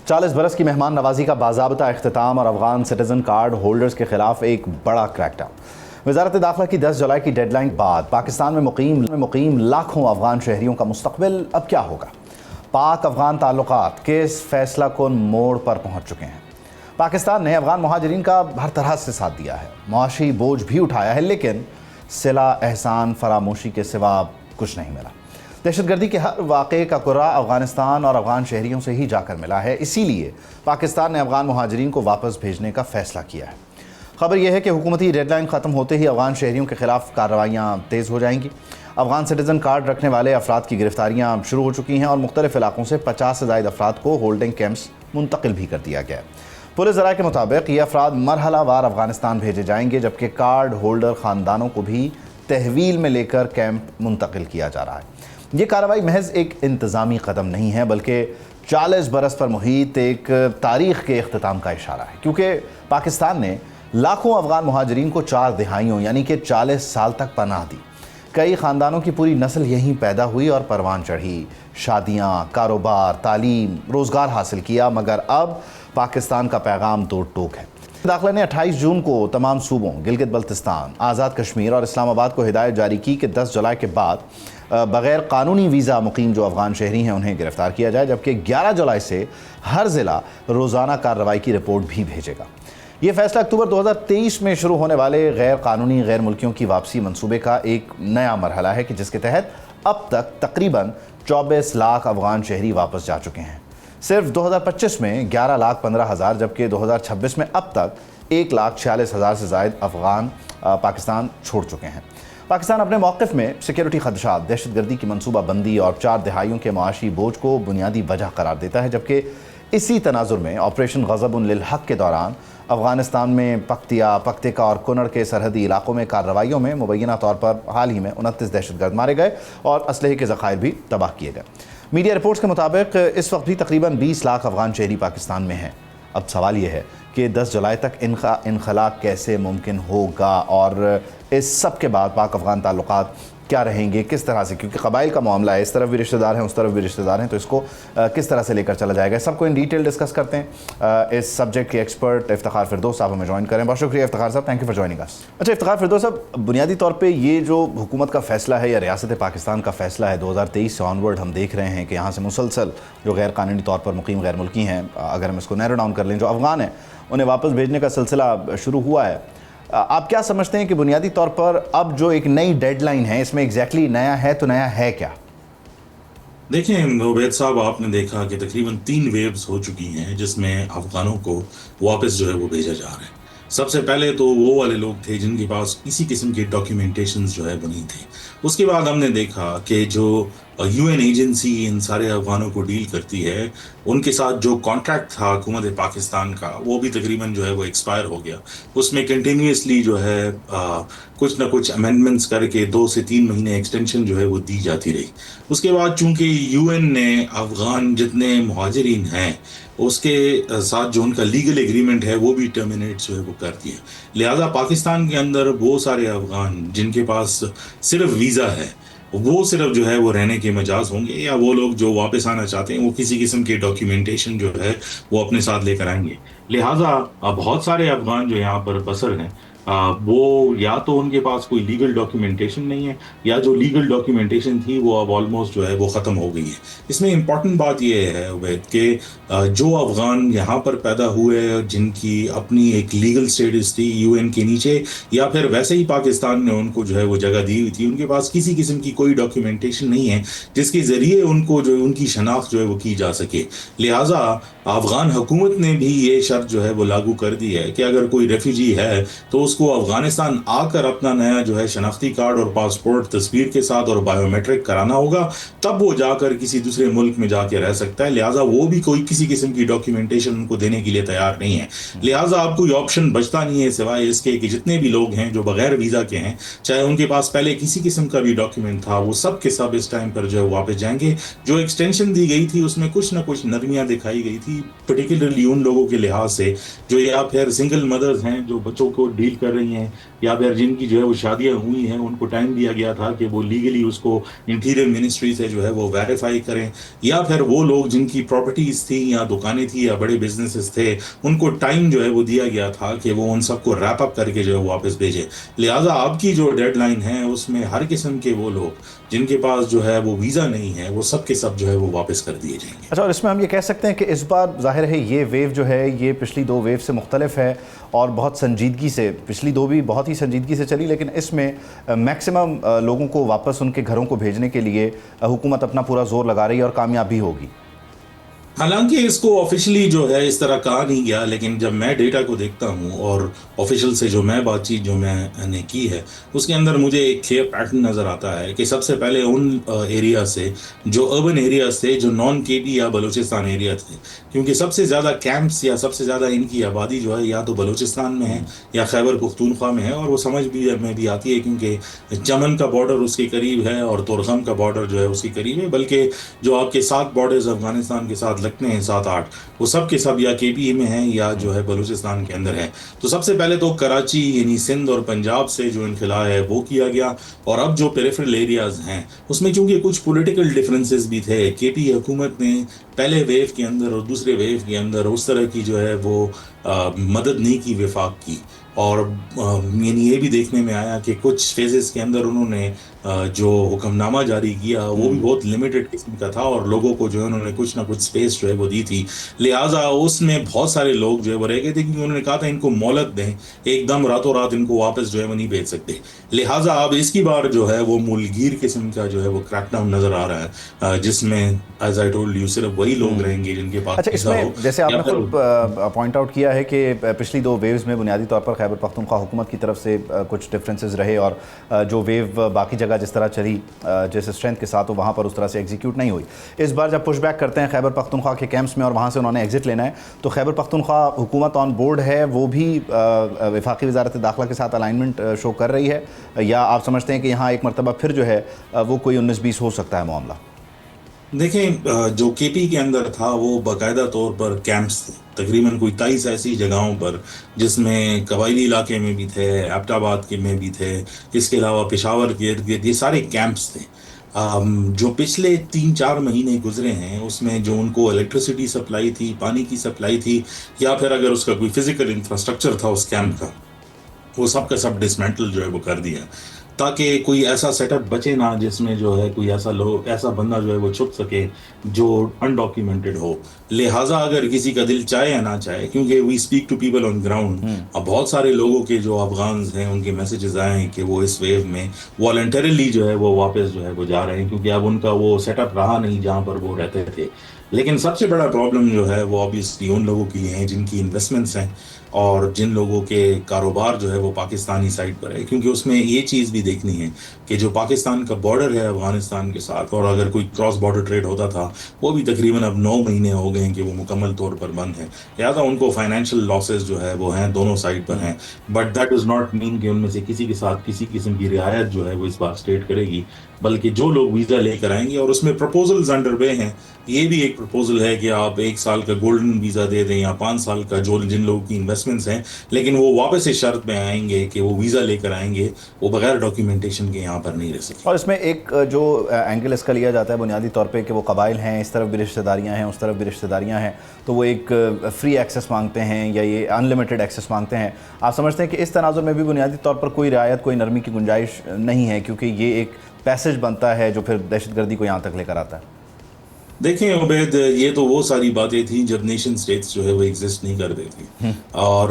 40 برس کی مہمان نوازی کا باضابطہ اختتام اور افغان سٹیزن کارڈ ہولڈرز کے خلاف ایک بڑا کریک ڈاؤن۔ وزارت داخلہ کی 10 جولائی کی ڈیڈ لائن بعد پاکستان میں مقیم لاکھوں افغان شہریوں کا مستقبل اب کیا ہوگا؟ پاک افغان تعلقات کس فیصلہ کن موڑ پر پہنچ چکے ہیں؟ پاکستان نے افغان مہاجرین کا ہر طرح سے ساتھ دیا ہے، معاشی بوجھ بھی اٹھایا ہے، لیکن صلہ احسان فراموشی کے سوا کچھ نہیں ملا۔ دہشت گردی کے ہر واقعے کا کرا افغانستان اور افغان شہریوں سے ہی جا کر ملا ہے، اسی لیے پاکستان نے افغان مہاجرین کو واپس بھیجنے کا فیصلہ کیا ہے۔ خبر یہ ہے کہ حکومتی ڈیڈ لائن ختم ہوتے ہی افغان شہریوں کے خلاف کارروائیاں تیز ہو جائیں گی۔ افغان سٹیزن کارڈ رکھنے والے افراد کی گرفتاریاں شروع ہو چکی ہیں اور مختلف علاقوں سے 50 سے زائد افراد کو ہولڈنگ کیمپس منتقل بھی کر دیا گیا ہے۔ پولیس ذرائع کے مطابق یہ افراد مرحلہ وار افغانستان بھیجے جائیں گے، جبکہ کارڈ ہولڈر خاندانوں کو بھی تحویل میں لے کر کیمپ منتقل کیا جا رہا ہے۔ یہ کارروائی محض ایک انتظامی قدم نہیں ہے، بلکہ 40 برس پر محیط ایک تاریخ کے اختتام کا اشارہ ہے، کیونکہ پاکستان نے لاکھوں افغان مہاجرین کو 4 دہائیوں یعنی کہ 40 سال تک پناہ دی۔ کئی خاندانوں کی پوری نسل یہیں پیدا ہوئی اور پروان چڑھی، شادیاں، کاروبار، تعلیم، روزگار حاصل کیا، مگر اب پاکستان کا پیغام دو ٹوک ہے۔ داخلہ نے 28 جون کو تمام صوبوں، گلگت بلتستان، آزاد کشمیر اور اسلام آباد کو ہدایت جاری کی کہ 10 جولائی کے بعد بغیر قانونی ویزا مقیم جو افغان شہری ہیں انہیں گرفتار کیا جائے، جبکہ 11 جولائی سے ہر ضلع روزانہ کارروائی کی رپورٹ بھی بھیجے گا۔ یہ فیصلہ اکتوبر 2023 میں شروع ہونے والے غیر قانونی غیر ملکیوں کی واپسی منصوبے کا ایک نیا مرحلہ ہے، کہ جس کے تحت اب تک تقریباً 24 لاکھ افغان شہری واپس جا چکے ہیں۔ صرف 2025 میں 11,15,000، جبکہ 2026 میں اب تک 1,46,000 سے زائد افغان پاکستان چھوڑ چکے ہیں۔ پاکستان اپنے موقف میں سیکیورٹی خدشات، دہشت گردی کی منصوبہ بندی اور 4 دہائیوں کے معاشی بوجھ کو بنیادی وجہ قرار دیتا ہے، جبکہ اسی تناظر میں آپریشن غضب للحق کے دوران افغانستان میں پکتیکا اور کنڑ کے سرحدی علاقوں میں کارروائیوں میں مبینہ طور پر حال ہی میں 29 دہشت گرد مارے گئے اور اسلحے کے ذخائر بھی تباہ کیے گئے۔ میڈیا رپورٹس کے مطابق اس وقت بھی تقریباً 20 لاکھ افغان شہری پاکستان میں ہیں۔ اب سوال یہ ہے کہ 10 جولائی تک ان کا انخلاء کیسے ممکن ہوگا، اور اس سب کے بعد پاک افغان تعلقات کیا رہیں گے، کس طرح سے، کیونکہ قبائل کا معاملہ ہے، اس طرف بھی رشتہ دار ہیں، اس طرف بھی رشتہ دار ہیں، تو اس کو کس طرح سے لے کر چلا جائے گا، سب کو ان ڈیٹیل ڈسکس کرتے ہیں۔ اس سبجیکٹ کے ایکسپرٹ افتخار فردوس صاحب ہمیں جوائن کریں۔ بہت شکریہ افتخار صاحب، تھینک یو فار جوائننگ اس۔ اچھا افتخار فردوس صاحب، بنیادی طور پہ یہ جو حکومت کا فیصلہ ہے یا ریاست پاکستان کا فیصلہ ہے، 2023 سے آنورڈ ہم دیکھ رہے ہیں کہ یہاں سے مسلسل جو غیر قانونی طور پر مقیم غیر ملکی ہیں، اگر ہم اس کو نیرو ڈاؤن کر لیں، جو افغان ہیں، انہیں واپس بھیجنے کا سلسلہ شروع ہوا ہے۔ آپ کیا سمجھتے ہیں کہ بنیادی طور پر اب جو ایک نئی ڈیڈ لائن ہے، اس میں ایگزیکٹلی نیا ہے تو نیا ہے کیا؟ دیکھیں عبید صاحب، آپ نے دیکھا کہ تقریباً 3 ویوز ہو چکی ہیں جس میں افغانوں کو واپس جو ہے وہ بھیجا جا رہا ہے۔ سب سے پہلے تو وہ والے لوگ تھے جن کے پاس کسی قسم کی ڈاکیومنٹیشنز جو ہے وہ نہیں تھے۔ اس کے بعد ہم نے دیکھا کہ جو UN ایجنسی ان سارے افغانوں کو ڈیل کرتی ہے، ان کے ساتھ جو کانٹریکٹ تھا حکومت پاکستان کا، وہ بھی تقریباً جو ہے وہ ایکسپائر ہو گیا۔ اس میں کنٹینیوسلی جو ہے کچھ نہ کچھ امینڈمنٹس کر کے 2 سے 3 مہینے ایکسٹینشن جو ہے وہ دی جاتی رہی۔ اس کے بعد چونکہ UN نے افغان جتنے مہاجرین ہیں اس کے ساتھ جو ان کا لیگل ایگریمنٹ ہے وہ بھی ٹرمینیٹ جو ہے وہ کر دیا، لہٰذا پاکستان کے اندر وہ سارے افغان جن کے پاس صرف ویزا ہے، وہ صرف جو ہے وہ رہنے کے مجاز ہوں گے، یا وہ لوگ جو واپس آنا چاہتے ہیں وہ کسی قسم کی ڈاکیومنٹیشن جو ہے وہ اپنے ساتھ لے کر آئیں گے۔ لہٰذا بہت سارے افغان جو یہاں پر بسر ہیں، وہ یا تو ان کے پاس کوئی لیگل ڈاکیومنٹیشن نہیں ہے، یا جو لیگل ڈاکیومنٹیشن تھی وہ اب آلموسٹ جو ہے وہ ختم ہو گئی ہے۔ اس میں امپورٹنٹ بات یہ ہے عبید کہ جو افغان یہاں پر پیدا ہوئے جن کی اپنی ایک لیگل سٹیٹس تھی UN کے نیچے، یا پھر ویسے ہی پاکستان نے ان کو جو ہے وہ جگہ دی ہوئی تھی، ان کے پاس کسی قسم کی کوئی ڈاکیومنٹیشن نہیں ہے جس کے ذریعے ان کو جو ان کی شناخت جو ہے وہ کی جا سکے۔ لہٰذا افغان حکومت نے بھی یہ شرط جو ہے وہ لاگو کر دی ہے کہ اگر کوئی ریفیوجی ہے تو اس کو افغانستان آ کر اپنا نیا جو ہے شناختی کارڈ اور پاسپورٹ تصویر کے ساتھ اور بائیو میٹرک کرانا ہوگا، تب وہ جا کر کسی دوسرے ملک میں جا کے رہ سکتا ہے۔ لہٰذا وہ بھی کوئی کسی قسم کی ڈاکیومنٹیشن ان کو دینے کے لیے تیار نہیں ہے۔ لہٰذا آپ کوئی آپشن بچتا نہیں ہے سوائے اس کے کہ جتنے بھی لوگ ہیں جو بغیر ویزا کے ہیں، چاہے ان کے پاس پہلے کسی قسم کا بھی ڈاکیومنٹ تھا، وہ سب کے سب اس ٹائم پر جو ہے واپس جائیں گے۔ جو ایکسٹینشن دی گئی تھی اس میں کچھ نہ کچھ نرمیاں دکھائی گئی تھی، پرٹیکولرلی ان لوگوں کے لحاظ سے جو یا پھر سنگل مدرز ہیں جو بچوں کو ڈیل کر کر رہی ہیں یا پھر جن کی جو ہے وہ شادیاں ہوئی ہیں ان کو ٹائم دیا گیا تھا کہ وہ لیگلی اس کو انٹیریئر منسٹری سے جو ہے وہ ویریفائی کریں، یا پھر وہ لوگ جن کی پراپرٹیز تھیں یا دکانیں تھیں یا بڑے بزنسز تھے ان کو ٹائم جو ہے وہ دیا گیا تھا کہ وہ ان سب کو ریپ اپ کر کے جو ہے واپس بھیجے. لہٰذا اب کی جو ڈیڈ لائن ہے اس میں ہر قسم کے وہ لوگ جن کے پاس جو ہے وہ ویزا نہیں ہے وہ سب کے سب جو ہے وہ واپس کر دیے جائیں گے. اچھا، اور اس میں ہم یہ کہہ سکتے ہیں کہ اس بار ظاہر ہے یہ ویو جو ہے یہ پچھلی 2 ویو سے مختلف ہے اور بہت سنجیدگی سے، پچھلی 2 بھی بہت ہی سنجیدگی سے چلی، لیکن اس میں میکسیمم لوگوں کو واپس ان کے گھروں کو بھیجنے کے لیے حکومت اپنا پورا زور لگا رہی ہے اور کامیاب بھی ہوگی. حالانکہ اس کو آفیشلی جو ہے اس طرح کہا نہیں گیا، لیکن جب میں ڈیٹا کو دیکھتا ہوں اور آفیشل سے جو میں بات چیت جو میں نے کی ہے اس کے اندر مجھے ایک کلیئر پیٹرن نظر آتا ہے کہ سب سے پہلے ان ایریا سے جو اربن ایریاز تھے، جو نان کے پی یا بلوچستان ایریا تھے، کیونکہ سب سے زیادہ کیمپس یا سب سے زیادہ ان کی آبادی جو ہے یا تو بلوچستان میں ہے یا خیبر پختونخوا میں ہے، اور وہ سمجھ بھی آتی ہے کیونکہ چمن کا بارڈر اس کے قریب ہے اور تورخم کا بارڈر جو ہے اس کے قریب ہے، بلکہ جو آپ کے 7 بارڈرز افغانستان کے ساتھ لگتے ہیں 7-8 وہ سب کے سب یا کے پی میں ہیں یا جو ہے بلوچستان کے اندر ہے. تو سب سے پہلے تو کراچی یعنی سندھ اور پنجاب سے جو انخلا ہے وہ کیا گیا، اور اب جو پیریفرل ایریاز ہیں اس میں چونکہ کچھ پولیٹیکل ڈفرینسز بھی تھے، کے پی حکومت نے پہلے ویو کے اندر اور دوسرے ویو کے اندر اس طرح کی جو ہے وہ مدد نہیں کی وفاق کی، اور یعنی یہ بھی دیکھنے میں آیا کہ کچھ فیزز کے اندر انہوں نے جو حکم نامہ جاری کیا وہ بھی بہت لمیٹڈ قسم کا تھا، اور لوگوں کو جو ہے انہوں نے کچھ نہ کچھ سپیس جو ہے وہ دی تھی. لہٰذا اس میں بہت سارے لوگ جو ہے وہ رہ گئے تھے کیونکہ انہوں نے کہا تھا ان کو مہلت دیں، ایک دم راتوں رات ان کو واپس جو ہے وہ نہیں بھیج سکتے. لہٰذا اب اس کی بار جو ہے وہ ملگیر قسم کا جو ہے وہ کریک ڈاؤن نظر آ رہا ہے، جس میں ایز آئی ٹولڈ یو صرف وہی لوگ رہیں گے جن کے پاس. اچھا، اس میں جیسے آپ نے خود پوائنٹ آؤٹ کیا ہے کہ پچھلی 2 ویوز میں بنیادی طور پر خیبر پختونخوا حکومت کی طرف سے کچھ ڈفرینسز رہے، اور جو ویو باقی جگہ جس طرح چلی جیسے اسٹرینتھ کے ساتھ وہاں پر اس طرح سے ایگزیکیوٹ نہیں ہوئی. اس بار جب پش بیک کرتے ہیں خیبر پختونخوا کے کیمپس میں اور وہاں سے انہوں نے ایگزٹ لینا ہے، تو خیبر پختونخوا حکومت آن بورڈ ہے، وہ بھی وفاقی وزارت داخلہ کے ساتھ الائنمنٹ شو کر رہی ہے، یا آپ سمجھتے ہیں کہ یہاں ایک مرتبہ پھر جو ہے وہ کوئی 19-20 ہو سکتا ہے معاملہ؟ دیکھیں، جو کے پی کے اندر تھا وہ باقاعدہ طور پر کیمپس تھے، تقریباً کوئی 23 ایسی جگہوں پر، جس میں قبائلی علاقے میں بھی تھے، ایبٹ آباد کے میں بھی تھے، اس کے علاوہ پشاور کے ارد گرد یہ سارے کیمپس تھے. جو پچھلے 3-4 مہینے گزرے ہیں اس میں جو ان کو الیکٹریسٹی سپلائی تھی، پانی کی سپلائی تھی، یا پھر اگر اس کا کوئی فزیکل انفراسٹرکچر تھا اس کیمپ کا، وہ سب کا سب ڈسمینٹل جو ہے وہ کر دیا، تاکہ کوئی ایسا سیٹ اپ بچے نہ جس میں جو ہے کوئی ایسا بندہ جو ہے وہ چھپ سکے جو انڈاکیومنٹڈ ہو. لہٰذا اگر کسی کا دل چاہے یا نہ چاہے، کیونکہ we speak to people on ground, اب بہت سارے لوگوں کے جو افغانز ہیں ان کے میسیجز آئے ہیں کہ وہ اس ویو میں والنٹریلی جو ہے وہ واپس جو ہے وہ جا رہے ہیں، کیونکہ اب ان کا وہ سیٹ اپ رہا نہیں جہاں پر وہ رہتے تھے. لیکن سب سے بڑا پرابلم جو ہے وہ obviously ان لوگوں کے لیے ہیں جن کی انویسٹمنٹس ہیں اور جن لوگوں کے کاروبار جو ہے وہ پاکستانی سائٹ پر ہے، کیونکہ اس میں یہ چیز بھی دیکھنی ہے کہ جو پاکستان کا بارڈر ہے افغانستان کے ساتھ، اور اگر کوئی کراس بارڈر ٹریڈ ہوتا تھا وہ بھی تقریباً اب 9 مہینے ہو گئے ہیں کہ وہ مکمل طور پر بند ہے. لہٰذا ان کو فائنینشیل لاسز جو ہے وہ ہیں دونوں سائڈ پر ہیں، but that does not mean کہ ان میں سے کسی کے ساتھ کسی قسم کی رعایت جو ہے وہ اس بار اسٹیٹ کرے گی، بلکہ جو لوگ ویزا لے کر آئیں گے. اور اس میں پرپوزلز انڈر وے ہیں. یہ بھی ایک پرپوزل ہے کہ آپ 1 سال کا گولڈن ویزا دے دیں یا 5 سال کا، جو جن لوگوں کی انویسٹمنٹس ہیں، لیکن وہ واپس اس شرط میں آئیں گے کہ وہ ویزا لے کر آئیں گے، وہ بغیر ڈاکیومنٹیشن کے یہاں پر نہیں رہ سکتے. اور اس میں ایک جو اینگل اس کا لیا جاتا ہے بنیادی طور پہ کہ وہ قبائل ہیں، اس طرف بھی رشتہ داریاں ہیں، اس طرف بھی رشتہ داریاں ہیں، تو وہ ایک فری ایکسیس مانگتے ہیں یا یہ ان لمیٹڈ ایکسیس مانگتے ہیں. آپ سمجھتے ہیں کہ اس تناظر میں بھی بنیادی طور پر کوئی رعایت، کوئی نرمی کی گنجائش نہیں ہے، کیونکہ یہ ایک پیسج بنتا ہے جو پھر دہشت گردی کو یہاں تک لے کر آتا ہے؟ دیکھیں عبید، یہ تو وہ ساری باتیں تھیں جب نیشن سٹیٹس جو ہے وہ ایگزسٹ نہیں کرتے تھے، اور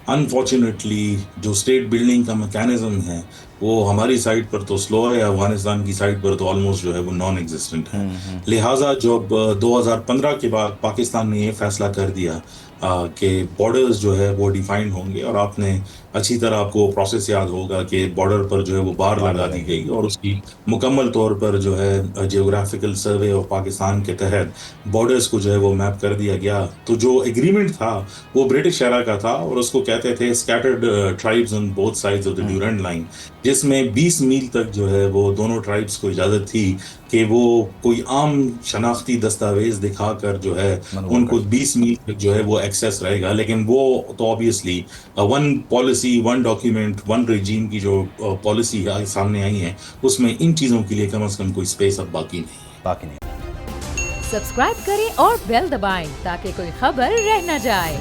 انفارچونیٹلی جو اسٹیٹ بلڈنگ کا میکینزم ہے وہ ہماری سائڈ پر تو سلو ہے، افغانستان کی سائڈ پر تو آلموسٹ جو ہے وہ نان ایگزسٹنٹ ہے. لہٰذا جب 2015 کے بعد پاکستان نے یہ فیصلہ کر دیا کہ بارڈرز جو ہے وہ ڈیفائنڈ ہوں گے، اور آپ نے اچھی طرح آپ کو پروسیس یاد ہوگا کہ بارڈر پر جو ہے وہ بار لگا دی گئی اور اس کی مکمل طور پر جو ہے جیوگرافیکل سروے آف پاکستان کے تحت بارڈرز کو جو ہے وہ میپ کر دیا گیا. تو جو ایگریمنٹ تھا وہ برٹش ایرا کا تھا، اور اس کو کہتے تھے scattered tribes on both sides of the Durand line، جس میں 20 میل تک جو ہے وہ دونوں ٹرائبس کو اجازت تھی کہ وہ کوئی عام شناختی دستاویز دکھا کر جو ہے ان کو 20 میل تک جو ہے وہ ایکسیس رہے گا، لیکن وہ تو obviously one policy one document one regime کی جو پالیسی سامنے آئی ہیں اس میں ان چیزوں کے لیے کم از کم کوئی اسپیس اب باقی نہیں۔ سبسکرائب کریں اور بیل دبائیں تاکہ کوئی خبر رہ نہ جائے۔